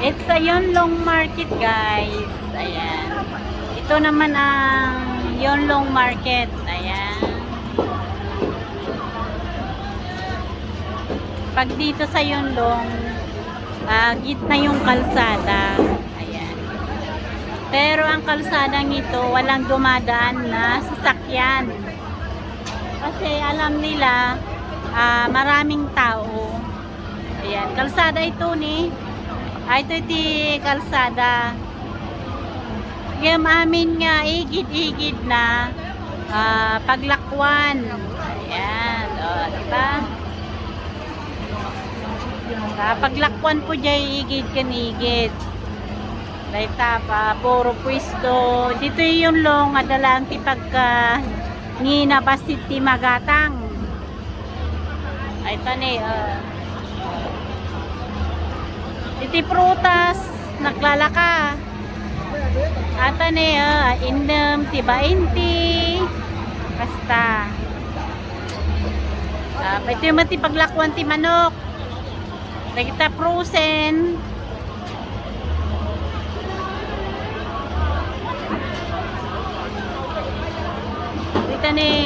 It's a Yonlong Market, guys. Ayan. Ito naman ang Yonlong Market. Ayan. Pag dito sa Yonlong, gitna yung kalsada. Ayan. Pero ang kalsadang ito, walang dumadaan na sasakyan. Kasi alam nila, maraming tao. Ayan. Kalsada ito ni. Ito kalsada. Yung amin nga, igid-igid na paglakwan. Ayan. O, diba? Paglakwan po dyan, igid kanigid. Dahil tapa, puro pwesto. Dito yung long, adalang tipagka ngina basit ti magatang. Ay, tani, iti prutas, naglalaka. Ata ni, indem, tiba inti. Basta. Ito yung mati paglakwan ti manok. Nakita frozen. Ito ni,